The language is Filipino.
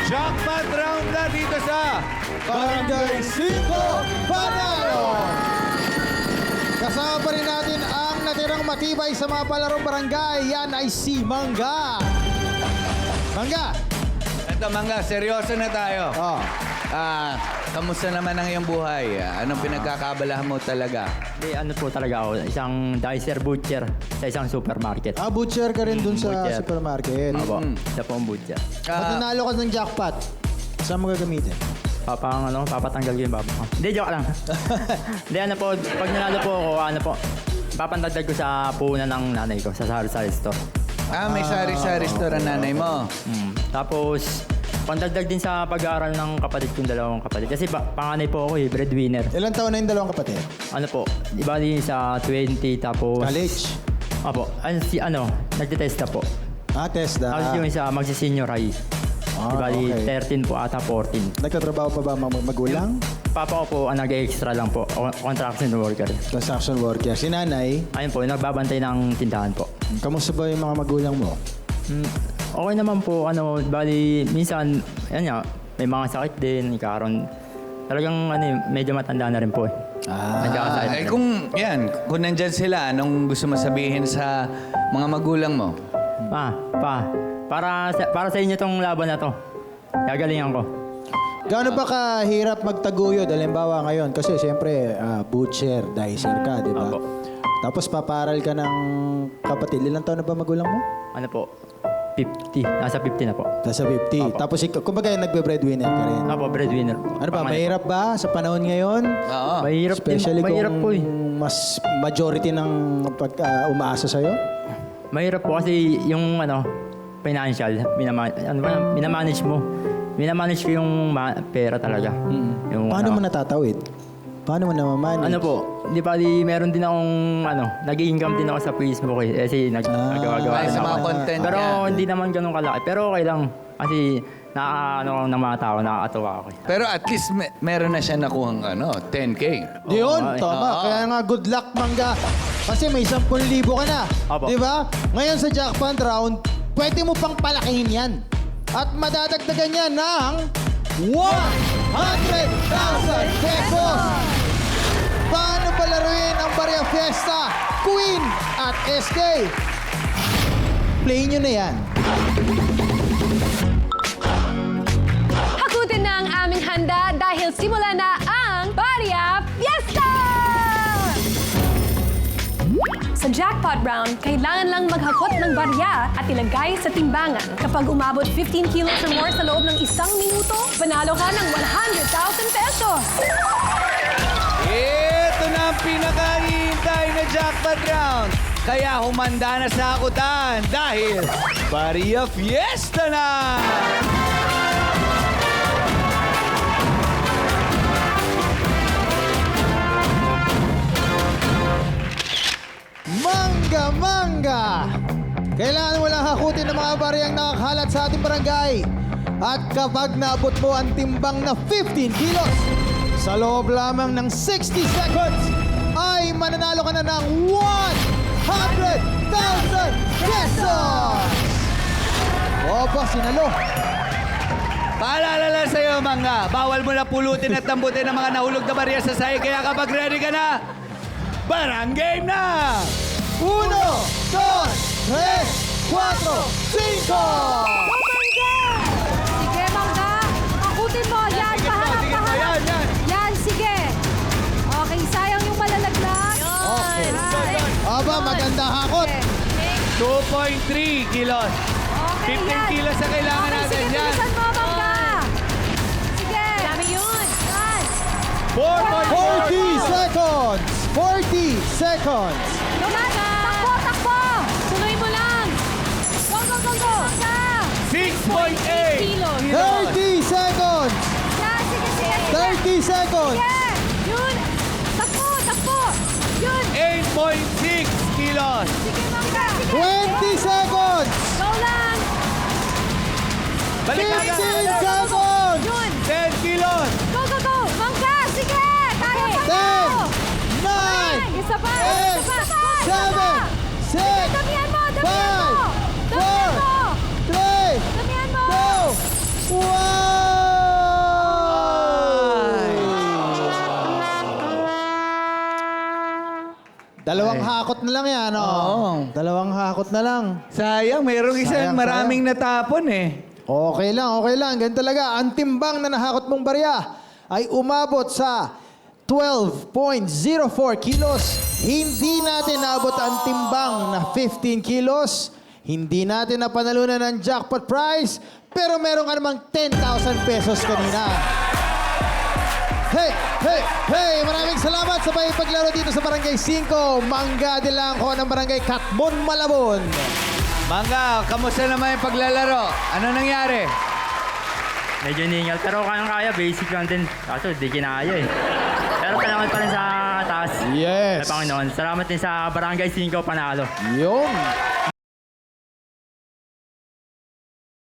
Jackpot round na dito sa Barangay 5 Panalo! Kasama pa rin natin ang natirang matibay sa mga palarong barangay. Yan ay si Mangga. Mangga! Ito, Mangga, seryoso na tayo. Oh. Kamusta naman ang iyong buhay? Anong pinagkakabalahan mo talaga? Hindi, ano po talaga ako, isang dicer butcher sa isang supermarket. Butcher ka rin dun sa Butcher. supermarket. Opo, siya po ang butcher. Pag nanalo ka ng jackpot, saan mo gagamitin? Papatanggal ko yung baba ko. Hindi, joke lang. Hindi, ano po, pag nanalo po ako, ano po, papantagdag ko sa puhunan ng nanay ko, sa sari-sari store. May sari-sari store ang nanay mo. Tapos, pandagdag din sa pag-aaral ng kapatid kong dalawang kapatid. Kasi panganay po ako breadwinner. Ilang taon na yung dalawang kapatid? Ano po, iba din sa 20, tapos... College? Opo, nagtitesta po. TESDA. Tapos yung isa, magsi-senior high. Ibali, okay. 13 po ata 14. Nagtatrabaho pa ba magulang? Papa ko po, nag-extra lang po. Construction worker. Construction worker. Si nanay, Ayun po, nagbabantay ng tindahan po. kamusta ba yung mga magulang mo? Okay naman po, bali, minsan, yan nga, may mga sakit din, ikaroon. Talagang, medyo matanda na rin po eh. Nagkakasakit na rin. Kung nandyan sila, anong gusto mo sabihin sa mga magulang mo? Para sa inyo tong laban na to. Gagalingan ko. Gaano ba kahirap magtaguyod? Halimbawa ngayon, kasi siyempre, butcher, dicer ka, di ba? Opo. Tapos paparal ka ng kapatid. Ilang taon na ba magulang mo? Ano po? 50. Nasa 50 na po. Nasa 50. Opo. Tapos, kumbaga, nagbe-breadwinner ka rin. Ako, breadwinner. Ano ba, Panganay. mahirap ba sa panahon ngayon? Oo. Mahirap Especially din. Mahirap kung po eh. mas majority ng umaasa sa'yo? Mahirap po kasi yung financial, minamanage mo. Minamanage ko yung pera talaga. Yung, Paano mo natatawid? Paano mo namamanage? Ano po, di ba meron din akong nag-i-income din ako sa Facebook eh. Kasi nagagawa Ay, din sa ako. mga content Pero yan. hindi naman ganun kalaki. Pero okay lang. Kasi ng mga tao, nakakatuwa ako. Pero at least meron na siya nakuhang 10K. Yun, Oo, tama. oo. Kaya nga, good luck, Mangga. Kasi may 10,000 ka na. Opo. Di ba? Ngayon sa jackpot round, pwede mo pang palakihin yan. At madadagdagan niya ng 100,000 pesos. Paano palaruin ang Barya Fiesta, Queen at SK? Play nyo na yan. Hakutin na ang aming handa dahil simula na ang Barya Fiesta! Sa jackpot round, kailangan lang maghakot ng barya at ilagay sa timbangan. Kapag umabot 15 kilos or more sa loob ng 1 minuto, panalo ka ng 100,000 pesos! Ito na ang pinakahihintay na jackpot round. Kaya humanda na sa hakutan dahil Barya Fiesta na! Mangga! Kailangan mo lang hakutin ng mga bariyang nakakalat sa ating barangay. At kapag naabot mo ang timbang na 15 kilos, sa loob lamang ng 60 seconds, ay mananalo ka na ng 100,000 pesos! Opo, sinalo. Paalala lang sa'yo, Mangga. Bawal mo na pulutin at tambutin ang mga nahulog na barya sa sayo. Kaya kapag ready ka na, barang game na! 1, 2, 3, 4, 5! Sige, Mangga! Hakutin mo! Yan, paharap! Yan, sige! Okay, sayang yung malalaglag. Okay. Aba, maganda hakot. 2.3 kilos. Okay, 15 yan. kilos ang kailangan Okay, natin. sige, Yan. bilisan mo, Mangga! Sige! Dami yun! Yan! 40 seconds! 40 seconds! Mangga! Takbo, takbo! Tuloy mo lang! Go, go, go, go! Mangga! 6.8 kilos. 30 seconds! Yan, sige, sige, sige! 30 seconds! Sige! Yun! Takbo, takbo! Yun! 8.6 kilos. Sige, Mangga! Sige! 20 seconds! Go lang! Balik 15 ka. seconds! Yun! 10 kilos. Go, go, go! Mangga! Sige! Kaya pa 10, 9, Isa pa! 8, Isa pa! 7, 6, Damihan mo! Damihan mo! 5, Damihan mo! 4, 3, Damihan mo! 2, 1! Dalawang hakot na lang yan, Oo. Dalawang hakot na lang. Sayang, mayroong isang Sayang, maraming natapon eh. Okay lang, okay lang. Ganun talaga. Ang timbang na nahakot mong barya ay umabot sa 12.04 kilos. Hindi natin naabot ang timbang na 15 kilos. Hindi natin napanalunan ng jackpot prize. Pero meron ka namang 10,000 pesos kanina. Hey, hey, hey! Maraming salamat sa paglaro dito sa Barangay 5. Mangga de Langco ng Barangay Katmon, Malabon. Mangga, kamusta naman yung paglalaro? Ano nangyari? Medyo ningal, pero kaya basic lang din. Kaso di kinaya eh. Pero salamat pa rin sa taas. Yes. Sa Panginoon. Salamat din sa Barangay 5 Panalo. Yung